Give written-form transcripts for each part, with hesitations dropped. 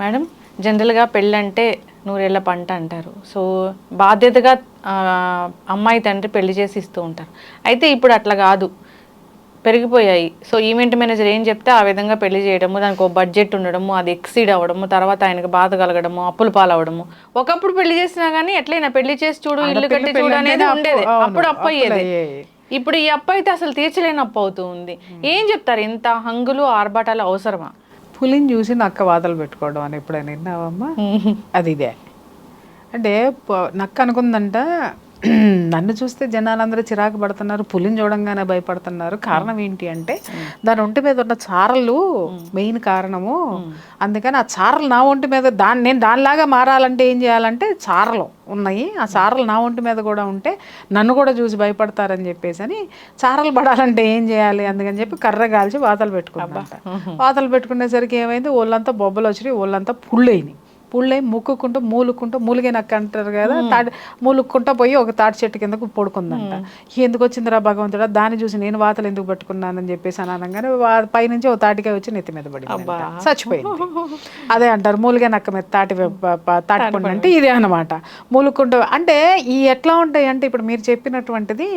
Madam జనరల్గా పెళ్ళంటే నూరేళ్ల పంట అంటారు. సో బాధ్యతగా అమ్మాయి తండ్రి పెళ్లి చేసి ఇస్తూ ఉంటారు. అయితే ఇప్పుడు అట్లా కాదు, పెరిగిపోయాయి. సో ఈవెంట్ మేనేజర్ ఏం చెప్తే ఆ విధంగా పెళ్లి చేయడము, దానికి ఒక బడ్జెట్ ఉండడము, అది ఎక్సీడ్ అవ్వడము, తర్వాత ఆయనకు బాధ కలగడము, అప్పులు పాలవడము. ఒకప్పుడు పెళ్లి చేసినా కానీ ఎట్లయినా పెళ్లి చేసి చూడు, ఇల్లు కట్టి చూడు అనేది ఉండేది. అప్పుడు అప్పు అయ్యేది. ఇప్పుడు ఈ అప్పు అయితే అసలు తీర్చలేని అప్పు అవుతూ ఉంది. ఏం చెప్తారు? ఇంత హంగులు ఆర్భాటాలు అవసరమా? పులిని చూసి నక్క వాతలు పెట్టుకోవడం అని ఎప్పుడైనా విన్నావమ్మా? అది ఇదే అంటే నక్క అనుకుందంట, నన్ను చూస్తే జనాలందరూ చిరాకు పడుతున్నారు, పులిని చూడంగానే భయపడుతున్నారు. కారణం ఏంటి అంటే దాని ఒంటి మీద ఉన్న చారలు మెయిన్ కారణము. అందుకని ఆ చారలు నా ఒంటి మీద నేను దానిలాగా మారాలంటే ఏం చేయాలంటే చారలు ఉన్నాయి, ఆ చారలు నా ఒంటి మీద కూడా ఉంటే నన్ను కూడా చూసి భయపడతారని చెప్పేసి అని చారలు పడాలంటే ఏం చేయాలి అందుకని చెప్పి కర్ర కాల్చి వాతలు పెట్టుకున్నమాట. వాతలు పెట్టుకునేసరికి ఏమైంది, ఒళ్ళంతా బొబ్బలు వచ్చినాయి, ఒళ్ళంతా పుళ్ళైనాయి. పుళ్ళై ముక్కుకుంటూ మూలిగే నక్క అంటారు కదా, మూలుక్కుంటూ పోయి ఒక తాటి చెట్టు కిందకు పడుకుందంట. ఎందుకు వచ్చిందిరా భగవంతుడా, దాన్ని చూసి నేను వాతలు ఎందుకు పట్టుకున్నానని చెప్పేసి అని అనగానే పైనుంచి ఒక తాటికాయ వచ్చి నెత్తి మీద పడి చచ్చిపోయింది. అదే అంటారు మూలిగే నక్క మీద తాటిపండు అంటే ఇదే అనమాట. మూలుక్కుంటూ అంటే ఈ ఎట్లా ఉంటాయి అంటే ఇప్పుడు మీరు చెప్పినటువంటిది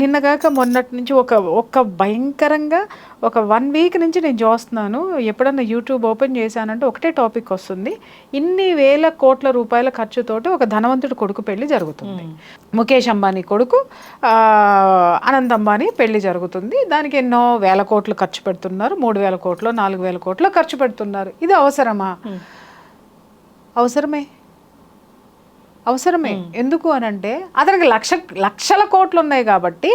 నిన్నగాక మొన్నటి నుంచి ఒక భయంకరంగా ఒక 1 వీక్ నుంచి నేను చూస్తున్నాను. ఎప్పుడన్నా యూట్యూబ్ ఓపెన్ చేశానంటే ఒకటే టాపిక్ వస్తుంది. ఇన్ని వేల కోట్ల రూపాయల ఖర్చుతోటి ఒక ధనవంతుడి కొడుకు పెళ్లి జరుగుతుంది. ముఖేష్ అంబానీ కొడుకు అనంత్ అంబానీ పెళ్లి జరుగుతుంది. దానికి ఎన్నో వేల కోట్లు ఖర్చు పెడుతున్నారు. 3,000 కోట్లు 4,000 కోట్లు ఖర్చు పెడుతున్నారు. ఇది అవసరమా? అవసరమే. ఎందుకు అనంటే అతనికి లక్షల కోట్లు ఉన్నాయి కాబట్టి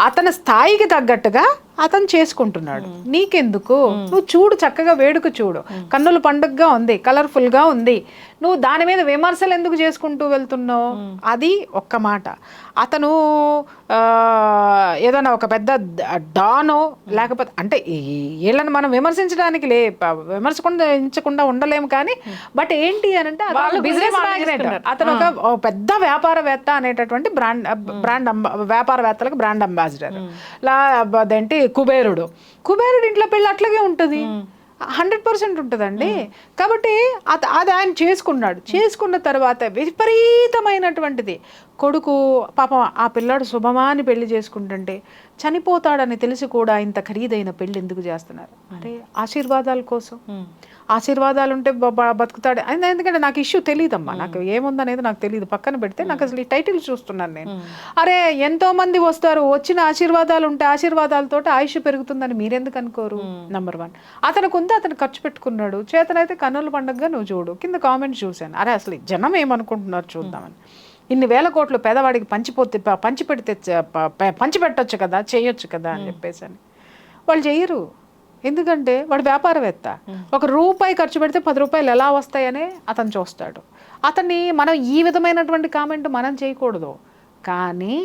అతని స్థాయికి తగ్గట్టుగా అతను చేసుకుంటున్నాడు. నీకెందుకు? నువ్వు చూడు, చక్కగా వేడుక చూడు, కన్నుల పండుగగా ఉంది, కలర్ఫుల్ గా ఉంది. నువ్వు దాని మీద విమర్శలు ఎందుకు చేసుకుంటూ వెళ్తున్నావు? అది ఒక్క మాట. అతను ఏదైనా ఒక పెద్ద డానో లేకపోతే అంటే వీళ్ళని మనం విమర్శించకుండా ఉండలేము. కానీ బట్ ఏంటి అని అంటే బిజినెస్ మ్యాగ్నెట్, అతను ఒక పెద్ద వ్యాపారవేత్త అనేటటువంటి బ్రాండ్ వ్యాపారవేత్తలకు బ్రాండ్ అంబాసిడర్. అదేంటి కుబేరుడు ఇంట్లో పెళ్ళి అట్లాగే ఉంటుంది, 100% ఉంటుందండి. కాబట్టి అది ఆయన చేసుకున్న తర్వాత విపరీతమైనటువంటిది కొడుకు పాపం ఆ పిల్లాడు శుభమాని పెళ్లి చేసుకుంటుంటే చనిపోతాడని తెలిసి కూడా ఇంత ఖరీదైన పెళ్లి ఎందుకు చేస్తున్నారు? అరే ఆశీర్వాదాల కోసం. ఆశీర్వాదాలు ఉంటే బతుకుతాడు. ఎందుకంటే నాకు ఇష్యూ తెలియదమ్మా, నాకు ఏముందనేది నాకు తెలియదు. పక్కన పెడితే నాకు అసలు ఈ టైటిల్ చూస్తున్నాను నేను. అరే ఎంతో మంది వస్తారు, వచ్చిన ఆశీర్వాదాలు ఉంటే ఆశీర్వాదాలతో ఆయుష్ పెరుగుతుందని మీరెందుకు అనుకోరు? నంబర్ 1. అతనికి ఉంది, అతను ఖర్చు పెట్టుకున్నాడు. చేతనైతే కన్నుల పండుగగా నువ్వు చూడు. కింద కామెంట్ చూశాను, అరే అసలు జనం ఏమనుకుంటున్నారు చూద్దామని. ఇన్ని వేల కోట్లు పేదవాడికి పంచిపెట్టొచ్చు కదా, చేయొచ్చు కదా అని చెప్పేసి అని వాళ్ళు చెయ్యరు. ఎందుకంటే వాడు వ్యాపారవేత్త. ₹1 ఖర్చు పెడితే ₹10 ఎలా వస్తాయనే అతను చూస్తాడు. అతన్ని మనం ఈ విధమైనటువంటి కామెంట్ మనం చేయకూడదు. కానీ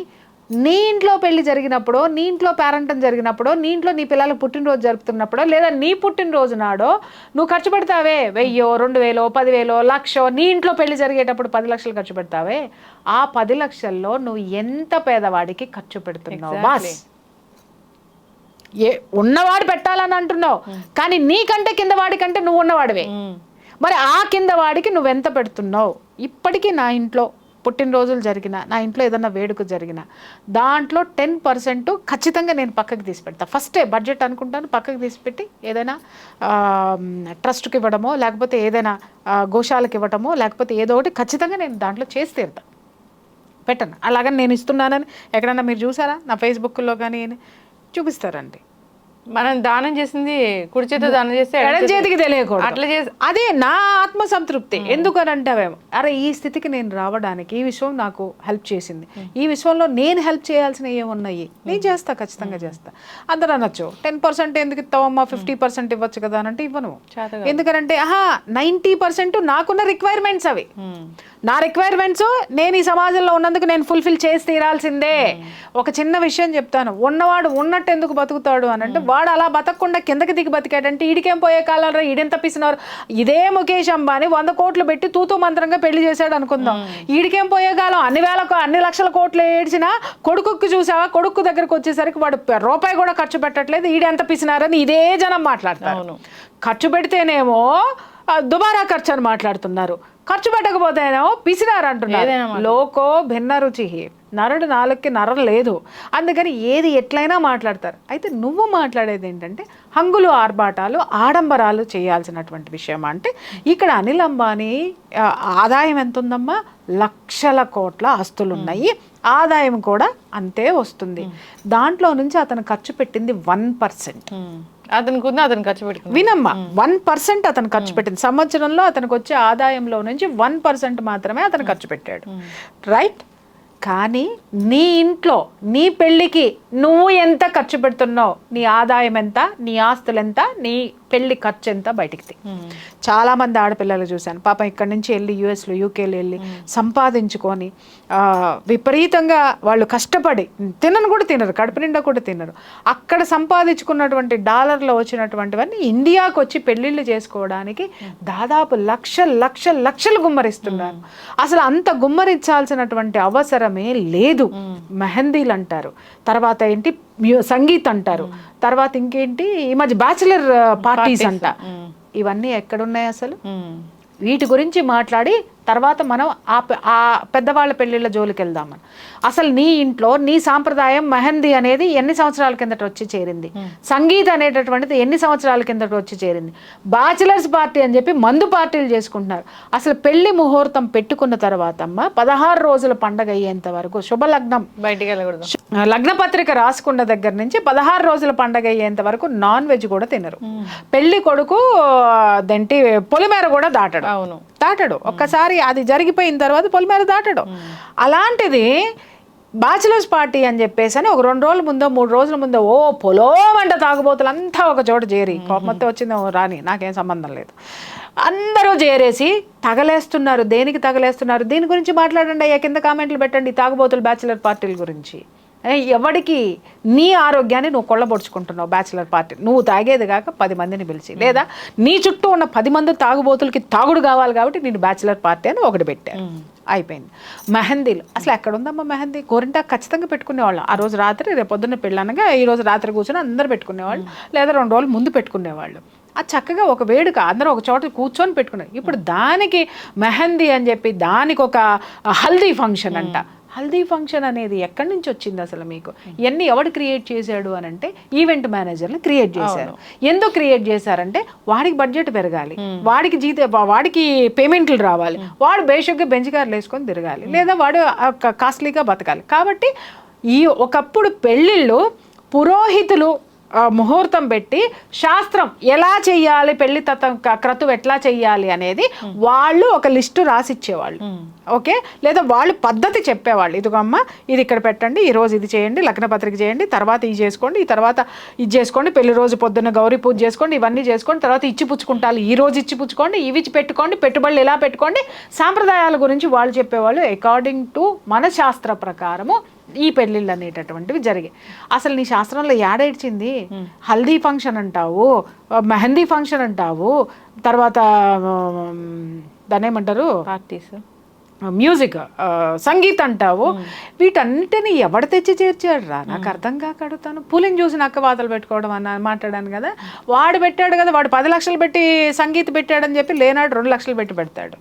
నీ ఇంట్లో పెళ్లి జరిగినప్పుడు, నీ ఇంట్లో పేరెంటం జరిగినప్పుడు, నీ ఇంట్లో నీ పిల్లల పుట్టినరోజు జరుపుతున్నప్పుడు, లేదా నీ పుట్టినరోజు నాడో నువ్వు ఖర్చు పెడతావే 1,000, 2,000, 10,000, 1,00,000, నీ ఇంట్లో పెళ్లి జరిగేటప్పుడు 10 లక్షలు ఖర్చు పెడతావే, ఆ 10 లక్షల్లో నువ్వు ఎంత పేదవాడికి ఖర్చు పెడుతున్నావు? బాస్ ఉన్నవాడు పెట్టాలని అంటున్నావు, కానీ నీకంటే కింద వాడికంటే నువ్వు ఉన్నవాడివే. మరి ఆ కింద వాడికి నువ్వెంత పెడుతున్నావు? ఇప్పటికీ నా ఇంట్లో పుట్టినరోజులు జరిగిన, నా ఇంట్లో ఏదన్నా వేడుక జరిగిన దాంట్లో 10% ఖచ్చితంగా నేను పక్కకి తీసి పెడతాను. ఫస్టే బడ్జెట్ అనుకుంటాను, పక్కకి తీసి పెట్టి ఏదైనా ట్రస్ట్కి ఇవ్వడమో, లేకపోతే ఏదైనా గోశాలకు ఇవ్వటమో, లేకపోతే ఏదో ఒకటి ఖచ్చితంగా నేను దాంట్లో చేసి తీరుతాను, పెట్టను. అలాగని నేను ఇస్తున్నానని ఎక్కడన్నా మీరు చూసారా? నా ఫేస్బుక్లో కానీ చూపిస్తారండి. మనం దానం చేసింది కుడి చేతితో దానం చేస్తే ఎడం చేతికి తెలియకూడదు. అట్లా చేసి అదే నా ఆత్మ సంతృప్తి. ఎందుకని అంటావేమో, అరే ఈ స్థితికి నేను రావడానికి ఈ విషయం నాకు హెల్ప్ చేసింది, ఈ విషయంలో నేను హెల్ప్ చేయాల్సినవి ఏమున్నాయి, నేను చేస్తా, ఖచ్చితంగా చేస్తా. అందరూ అనొచ్చు 10% ఎందుకు ఇస్తావమ్మా, 50% ఇవ్వచ్చు కదా అని అంటే ఇవ్వను. ఎందుకంటే 90% నాకున్న రిక్వైర్మెంట్స్ అవి. నా రిక్వైర్మెంట్స్ నేను ఈ సమాజంలో ఉన్నందుకు నేను ఫుల్ఫిల్ చేసి తీరాల్సిందే. ఒక చిన్న విషయం చెప్తాను, ఉన్నవాడు ఉన్నట్టు ఎందుకు బతుకుతాడు అని అంటే, వాడు అలా బతకకుండా కిందకి దిగి బతికాడంటే ఈడికేం పోయే కాలంలో ఈడెంత పిసినారు. ఇదే ముఖేష్ అంబానీ 100 కోట్లు పెట్టి తూతూ మంత్రంగా పెళ్లి చేశాడు అనుకుందాం, ఈడికేం పోయే కాలం అన్ని లక్షల కోట్లు ఏడ్చినా కొడుకుకి చూసావా, కొడుకు దగ్గరకు వచ్చేసరికి వాడు రూపాయి కూడా ఖర్చు పెట్టట్లేదు, ఈడెంత పిసినారని ఇదే జనం మాట్లాడతారు. ఖర్చు పెడితేనేమో దుబారా ఖర్చు అని మాట్లాడుతున్నారు. ఖర్చు పెట్టకపోతేనేమో పిసినారు అంటున్నారు. లోకో భిన్న రుచి, నరుడు నాలుగుకి నరం లేదు, అందుకని ఏది ఎట్లయినా మాట్లాడతారు. అయితే నువ్వు మాట్లాడేది ఏంటంటే హంగులు ఆర్భాటాలు ఆడంబరాలు చేయాల్సినటువంటి విషయం. అంటే ఇక్కడ అనిల్ అంబానీ ఆదాయం ఎంత ఉందమ్మా, లక్షల కోట్ల ఆస్తులు ఉన్నాయి, ఆదాయం కూడా అంతే వస్తుంది. దాంట్లో నుంచి అతను ఖర్చు పెట్టింది 1%. అతను ఖర్చు పెట్టుకున్నాడు. వినమ్మా, 1% అతను ఖర్చు పెట్టింది. సంవత్సరంలో అతనికి వచ్చే ఆదాయంలో నుంచి 1% మాత్రమే అతను ఖర్చు పెట్టాడు, రైట్? కానీ నీ ఇంట్లో నీ పెళ్ళికి నువ్వు ఎంత ఖర్చు పెడుతున్నావు, నీ ఆదాయం ఎంత, నీ ఆస్తులు ఎంత, నీ పెళ్లి ఖర్చు ఎంత బయటికి చాలా మంది ఆడపిల్లలు చూశాను పాపం ఇక్కడి నుంచి వెళ్ళి యూఎస్లో యూకేలో వెళ్ళి సంపాదించుకొని విపరీతంగా వాళ్ళు కష్టపడి తినను కూడా తినరు, కడుపు నిండా కూడా తినరు, అక్కడ సంపాదించుకున్నటువంటి డాలర్లో వచ్చినటువంటివన్నీ ఇండియాకు వచ్చి పెళ్ళిళ్ళు చేసుకోవడానికి దాదాపు లక్షలు గుమ్మరిస్తున్నారు. అసలు అంత గుమ్మరించాల్సినటువంటి అవసరమే లేదు. మెహందీలు అంటారు, తర్వాత ఏంటి సంగీత్ అంటారు, తర్వాత ఇంకేంటి ఈ మధ్య బ్యాచిలర్ పార్టీస్ అంట. ఇవన్నీ ఎక్కడున్నాయి అసలు? వీటి గురించి మాట్లాడి తర్వాత మనం ఆ పెద్దవాళ్ళ పెళ్ళిళ్ళ జోలికి వెళ్దామని. అసలు నీ ఇంట్లో నీ సాంప్రదాయం మెహందీ అనేది ఎన్ని సంవత్సరాల కిందట వచ్చి చేరింది, సంగీత్ అనేటటువంటిది ఎన్ని సంవత్సరాల కిందట వచ్చి చేరింది, బ్యాచిలర్స్ పార్టీ అని చెప్పి మందు పార్టీలు చేసుకుంటున్నారు. అసలు పెళ్లి ముహూర్తం పెట్టుకున్న తర్వాత అమ్మ 16 రోజుల పండగ అయ్యేంత వరకు శుభలగ్నం బయటికి వెళ్ళకూడదు, లగ్న పత్రిక రాసుకున్న దగ్గర నుంచి 16 రోజుల పండగ అయ్యేంత వరకు నాన్ వెజ్ కూడా తినరు. పెళ్లి కొడుకు దేంటి పొలిమేర కూడా దాటడు. ఒక్కసారి అది జరిగిపోయిన తర్వాత పొలిమేర దాటడు. అలాంటిది బ్యాచిలర్స్ పార్టీ అని చెప్పేసి అని ఒక 2 రోజుల ముందో 3 రోజుల ముందో పొలోమంట తాగుబోతులు అంతా ఒక చోట చేరి, కోపంతో వచ్చిందో రాని నాకేం సంబంధం లేదు, అందరూ చేరేసి తగలేస్తున్నారు. దేనికి తగలేస్తున్నారు? దీని గురించి మాట్లాడండి అయ్యా, కింద కామెంట్లు పెట్టండి తాగుబోతులు బ్యాచిలర్ పార్టీల గురించి. ఎవడికి నీ ఆరోగ్యాన్ని నువ్వు కొల్లబొడుచుకుంటున్నావు బ్యాచిలర్ పార్టీ, నువ్వు తాగేది కాక 10 మందిని పిలిచి, లేదా నీ చుట్టూ ఉన్న 10 మంది తాగుబోతులకి తాగుడు కావాలి కాబట్టి నేను బ్యాచిలర్ పార్టీ అని ఒకటి పెట్టాను, అయిపోయింది. మెహందీలు అసలు ఎక్కడుందమ్మా మెహందీ? గోరింటాకు ఖచ్చితంగా పెట్టుకునేవాళ్ళు ఆ రోజు రాత్రి, రేపు పొద్దున్న పెళ్ళనగా ఈ రోజు రాత్రి కూర్చొని అందరూ పెట్టుకునేవాళ్ళు, లేదా 2 రోజులు ముందు పెట్టుకునేవాళ్ళు. అది చక్కగా ఒక వేడుక, అందరూ ఒక చోట కూర్చొని పెట్టుకున్నారు. ఇప్పుడు దానికి మెహందీ అని చెప్పి దానికి ఒక హల్దీ ఫంక్షన్ అంట. హల్దీ ఫంక్షన్ అనేది ఎక్కడి నుంచి వచ్చింది అసలు మీకు? ఇవన్నీ ఎవడు క్రియేట్ చేశాడు అని అంటే ఈవెంట్ మేనేజర్లు క్రియేట్ చేశారు. ఎందుకు క్రియేట్ చేశారంటే వాడికి బడ్జెట్ పెరగాలి, వాడికి పేమెంట్లు రావాలి, వాడు బేసిక్గా బెంచ్ కార్లు వేసుకొని తిరగాలి, లేదా వాడు కాస్ట్లీగా బతకాలి. కాబట్టి ఒకప్పుడు పెళ్ళిళ్ళు పురోహితులు ముహూర్తం పెట్టి శాస్త్రం ఎలా చెయ్యాలి, పెళ్లి క్రతువు ఎట్లా చెయ్యాలి అనేది వాళ్ళు ఒక లిస్టు రాసిచ్చేవాళ్ళు, ఓకే, లేదా వాళ్ళు పద్ధతి చెప్పేవాళ్ళు. ఇదిగమ్మ ఇది ఇక్కడ పెట్టండి, ఈ రోజు ఇది చేయండి, లగ్న పత్రిక చేయండి, తర్వాత ఇది చేసుకోండి, ఈ తర్వాత ఇది చేసుకోండి, పెళ్లి రోజు పొద్దున్న గౌరీ పూజ చేసుకోండి, ఇవన్నీ చేసుకోండి, తర్వాత ఇచ్చి పుచ్చుకుంటారు, ఈ రోజు ఇచ్చి పుచ్చుకోండి, ఇవి పెట్టుకోండి, పెట్టుబడులు ఇలా పెట్టుకోండి, సాంప్రదాయాల గురించి వాళ్ళు చెప్పేవాళ్ళు. అకార్డింగ్ టు మన శాస్త్ర ప్రకారము ఈ పెళ్ళిళ్ళు అనేటటువంటివి జరిగాయి. అసలు నీ శాస్త్రంలో ఏడేడ్చింది? హల్దీ ఫంక్షన్ అంటావు, మెహందీ ఫంక్షన్ అంటావు, తర్వాత దాన్ని ఏమంటారు పార్టీస్, మ్యూజిక్, సంగీత్ అంటావు, వీటన్నిటిని ఎవడు తెచ్చి చేర్చాడు రా? నాకు అర్థం కాక అడుగుతాను. పులిని చూసి నక్క వాతలు పెట్టుకోవడం అని మాట్లాడాను కదా, వాడు పెట్టాడు కదా, వాడు 10 లక్షలు పెట్టి సంగీత్ పెట్టాడని చెప్పి లేనాడు 2 లక్షలు పెట్టి పెడతాడు.